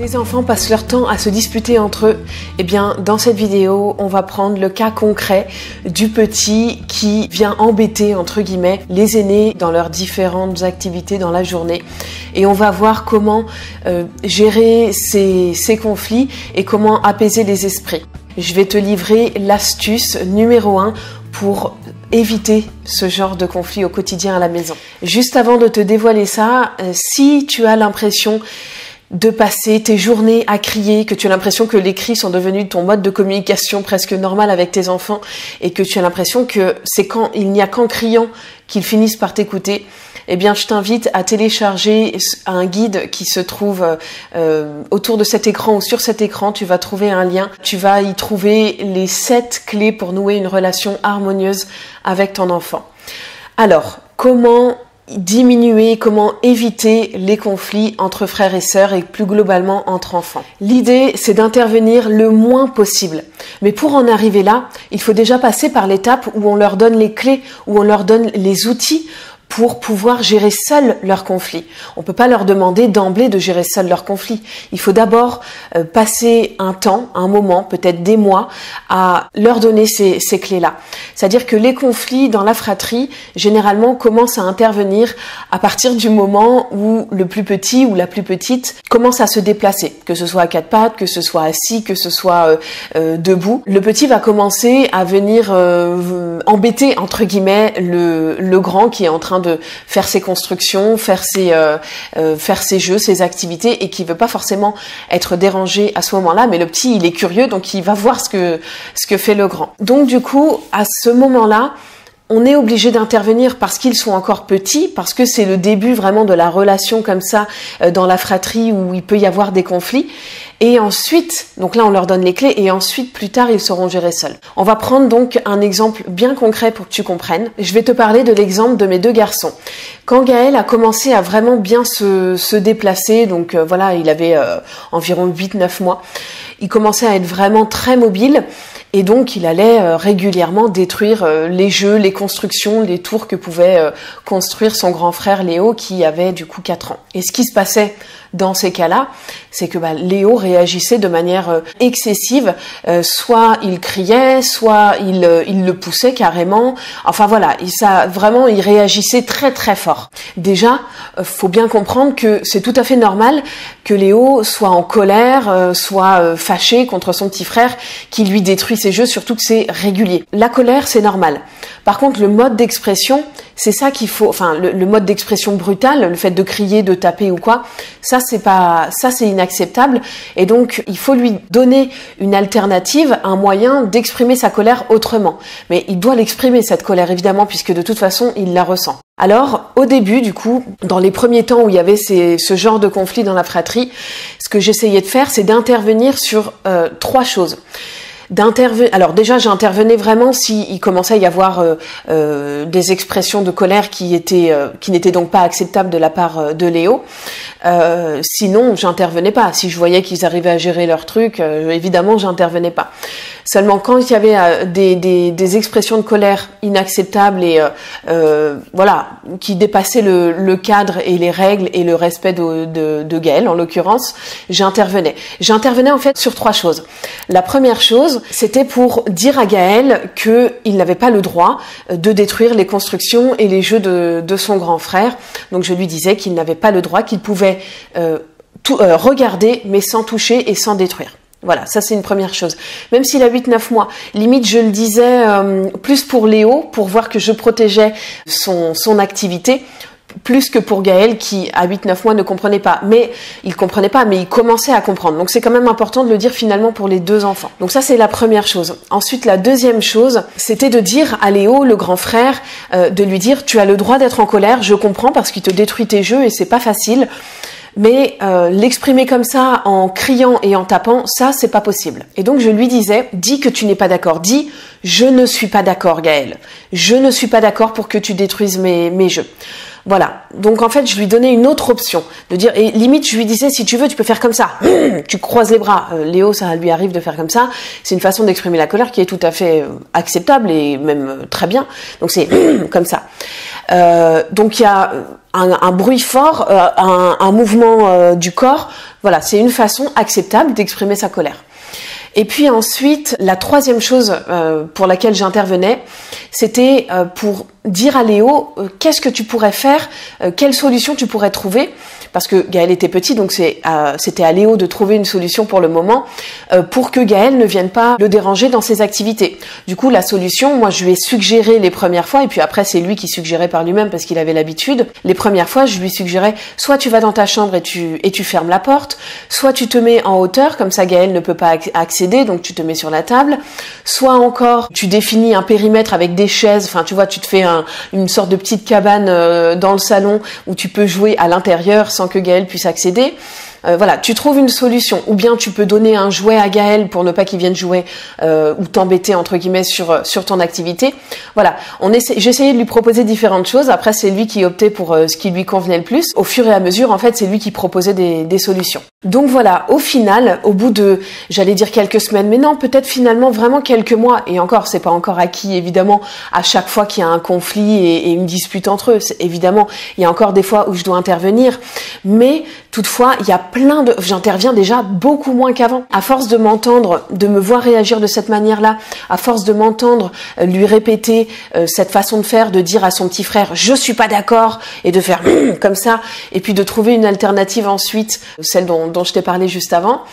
Tes enfants passent leur temps à se disputer entre eux. Eh bien, dans cette vidéo, on va prendre le cas concret du petit qui vient embêter, entre guillemets, les aînés dans leurs différentes activités dans la journée. Et on va voir comment gérer ces conflits et comment apaiser les esprits. Je vais te livrer l'astuce numéro 1 pour éviter ce genre de conflit au quotidien à la maison. Juste avant de te dévoiler ça, si tu as l'impression de passer tes journées à crier, que tu as l'impression que les cris sont devenus ton mode de communication presque normal avec tes enfants et que tu as l'impression que c'est quand il n'y a qu'en criant qu'ils finissent par t'écouter, eh bien je t'invite à télécharger un guide qui se trouve autour de cet écran ou sur cet écran. Tu vas trouver un lien, tu vas y trouver les 7 clés pour nouer une relation harmonieuse avec ton enfant. Alors, comment diminuer, comment éviter les conflits entre frères et sœurs et plus globalement entre enfants. L'idée, c'est d'intervenir le moins possible. Mais pour en arriver là, il faut déjà passer par l'étape où on leur donne les clés, où on leur donne les outils pour pouvoir gérer seuls leurs conflits. On peut pas leur demander d'emblée de gérer seuls leurs conflits. Il faut d'abord passer un temps, un moment, peut-être des mois, à leur donner ces clés-là. C'est-à-dire que les conflits dans la fratrie, généralement, commencent à intervenir à partir du moment où le plus petit ou la plus petite commence à se déplacer, que ce soit à 4 pattes, que ce soit assis, que ce soit debout. Le petit va commencer à venir embêter, entre guillemets, le grand qui est en train de faire ses constructions, faire ses jeux, ses activités et qui veut pas forcément être dérangé à ce moment-là, mais le petit il est curieux donc il va voir ce que fait le grand. Donc du coup, à ce moment-là, on est obligé d'intervenir parce qu'ils sont encore petits, parce que c'est le début vraiment de la relation comme ça dans la fratrie où il peut y avoir des conflits. Et ensuite, donc là on leur donne les clés et ensuite plus tard ils sauront gérer seuls. On va prendre donc un exemple bien concret pour que tu comprennes. Je vais te parler de l'exemple de mes 2 garçons. Quand Gaël a commencé à vraiment bien se déplacer, donc voilà, il avait environ 8-9 mois, il commençait à être vraiment très mobile. Et donc, il allait régulièrement détruire les jeux, les constructions, les tours que pouvait construire son grand frère Léo qui avait du coup 4 ans. Et ce qui se passait dans ces cas-là, c'est que Léo réagissait de manière excessive. Soit il criait, soit il le poussait carrément. Enfin voilà, il réagissait très très fort. Déjà, faut bien comprendre que c'est tout à fait normal que Léo soit en colère, soit fâché contre son petit frère qui lui détruit ses jeux, surtout que c'est régulier. La colère, c'est normal. Par contre, le mode d'expression, c'est ça qu'il faut, enfin, le mode d'expression brutal, le fait de crier, de taper ou quoi, ça c'est inacceptable. Et donc, il faut lui donner une alternative, un moyen d'exprimer sa colère autrement. Mais il doit l'exprimer, cette colère, évidemment, puisque de toute façon, il la ressent. Alors, au début, du coup, dans les premiers temps où il y avait ce genre de conflit dans la fratrie, ce que j'essayais de faire, c'est d'intervenir sur 3 choses. Alors déjà, j'intervenais vraiment s'il commençait à y avoir des expressions de colère qui n'étaient donc pas acceptables de la part de Léo. Sinon, j'intervenais pas. Si je voyais qu'ils arrivaient à gérer leur truc, évidemment, j'intervenais pas. Seulement quand il y avait des expressions de colère inacceptables et voilà, qui dépassaient le cadre et les règles et le respect de Gaël en l'occurrence, j'intervenais. J'intervenais en fait sur 3 choses. La première chose, c'était pour dire à Gaël qu'il n'avait pas le droit de détruire les constructions et les jeux de son grand frère. Donc je lui disais qu'il n'avait pas le droit, qu'il pouvait regarder mais sans toucher et sans détruire. Voilà, ça c'est une première chose. Même s'il a 8-9 mois, limite je le disais plus pour Léo, pour voir que je protégeais son activité, plus que pour Gaël qui à 8-9 mois ne comprenait pas. Mais il comprenait pas, mais il commençait à comprendre. Donc c'est quand même important de le dire finalement pour les 2 enfants. Donc ça c'est la première chose. Ensuite la deuxième chose, c'était de dire à Léo, le grand frère, de lui dire tu as le droit d'être en colère, je comprends parce qu'il te détruit tes jeux et c'est pas facile. Mais l'exprimer comme ça en criant et en tapant, ça c'est pas possible. Et donc je lui disais, dis que tu n'es pas d'accord, dis je ne suis pas d'accord Gaël, je ne suis pas d'accord pour que tu détruises mes jeux. Voilà. Donc en fait, je lui donnais une autre option de dire, et limite je lui disais, si tu veux, tu peux faire comme ça. Tu croises les bras. Léo, ça lui arrive de faire comme ça. C'est une façon d'exprimer la colère qui est tout à fait acceptable et même très bien. Donc c'est comme ça. Donc il y a un bruit fort, un mouvement du corps. Voilà, c'est une façon acceptable d'exprimer sa colère. Et puis ensuite, la troisième chose pour laquelle j'intervenais, c'était pour dire à Léo qu'est-ce que tu pourrais faire, quelle solution tu pourrais trouver, parce que Gaël était petit, donc c'était à Léo de trouver une solution pour le moment, pour que Gaël ne vienne pas le déranger dans ses activités. Du coup, la solution, moi je lui ai suggéré les premières fois, et puis après c'est lui qui suggérait par lui-même parce qu'il avait l'habitude. Les premières fois, je lui suggérais, soit tu vas dans ta chambre et tu fermes la porte, soit tu te mets en hauteur, comme ça Gaël ne peut pas accéder, donc tu te mets sur la table, soit encore tu définis un périmètre avec des chaises, enfin tu vois, tu te fais une sorte de petite cabane dans le salon où tu peux jouer à l'intérieur sans que Gaël puisse accéder. Voilà, tu trouves une solution. Ou bien tu peux donner un jouet à Gaël pour ne pas qu'il vienne jouer ou t'embêter entre guillemets sur ton activité. Voilà, j'essayais de lui proposer différentes choses. Après, c'est lui qui optait pour ce qui lui convenait le plus. Au fur et à mesure, en fait, c'est lui qui proposait des solutions. Donc voilà, au final, au bout de, j'allais dire quelques semaines, mais non, peut-être finalement vraiment quelques mois. Et encore, c'est pas encore acquis, évidemment, à chaque fois qu'il y a un conflit et une dispute entre eux. Évidemment, il y a encore des fois où je dois intervenir. Mais toutefois, il y a j'interviens déjà beaucoup moins qu'avant. À force de m'entendre, de me voir réagir de cette manière-là, à force de m'entendre lui répéter cette façon de faire, de dire à son petit frère, je suis pas d'accord, et de faire comme ça, et puis de trouver une alternative ensuite, celle dont je t'ai parlé juste avant,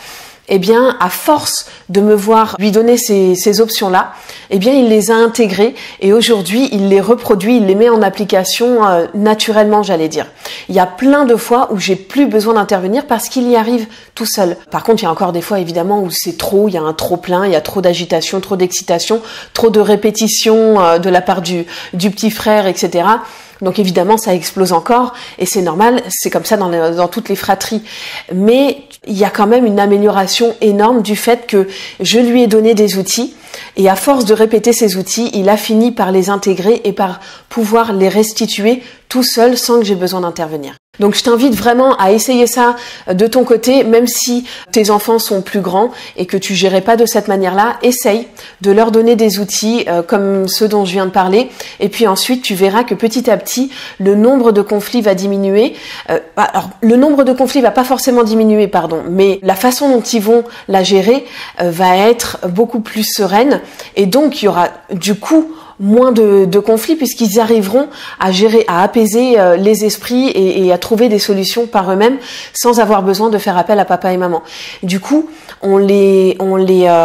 eh bien, à force de me voir lui donner ces options-là, eh bien, il les a intégrées et aujourd'hui, il les reproduit, il les met en application naturellement, j'allais dire. Il y a plein de fois où j'ai plus besoin d'intervenir parce qu'il y arrive tout seul. Par contre, il y a encore des fois, évidemment, où c'est trop, il y a un trop plein, il y a trop d'agitation, trop d'excitation, trop de répétitions de la part du petit frère, etc. Donc évidemment, ça explose encore et c'est normal, c'est comme ça dans toutes les fratries. Mais il y a quand même une amélioration énorme du fait que je lui ai donné des outils et à force de répéter ces outils, il a fini par les intégrer et par pouvoir les restituer tout seul sans que j'ai besoin d'intervenir. Donc je t'invite vraiment à essayer ça de ton côté, même si tes enfants sont plus grands et que tu gérais pas de cette manière-là, essaye de leur donner des outils comme ceux dont je viens de parler et puis ensuite tu verras que petit à petit le nombre de conflits va diminuer. Alors le nombre de conflits va pas forcément diminuer, pardon, mais la façon dont ils vont la gérer va être beaucoup plus sereine et donc il y aura du coup moins de conflits puisqu'ils arriveront à gérer, à apaiser les esprits et à trouver des solutions par eux-mêmes sans avoir besoin de faire appel à papa et maman. Du coup, on les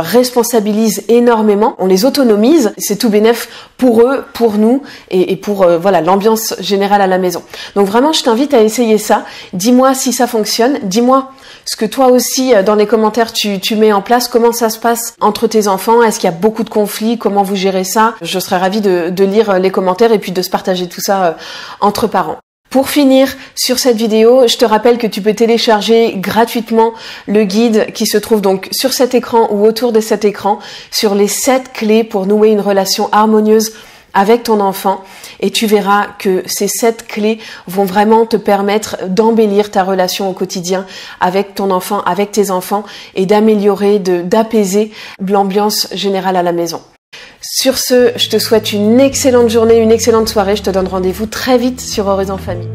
responsabilise énormément, on les autonomise, c'est tout bénef pour eux, pour nous et pour voilà l'ambiance générale à la maison. Donc vraiment, je t'invite à essayer ça. Dis-moi si ça fonctionne, dis-moi ce que toi aussi dans les commentaires tu mets en place, comment ça se passe entre tes enfants, est-ce qu'il y a beaucoup de conflits, comment vous gérez ça. Je serais ravie de lire les commentaires et puis de se partager tout ça entre parents. Pour finir sur cette vidéo, je te rappelle que tu peux télécharger gratuitement le guide qui se trouve donc sur cet écran ou autour de cet écran sur les 7 clés pour nouer une relation harmonieuse avec ton enfant et tu verras que ces 7 clés vont vraiment te permettre d'embellir ta relation au quotidien avec ton enfant, avec tes enfants et d'améliorer, d'apaiser l'ambiance générale à la maison. Sur ce, je te souhaite une excellente journée, une excellente soirée. Je te donne rendez-vous très vite sur Heureuse en famille.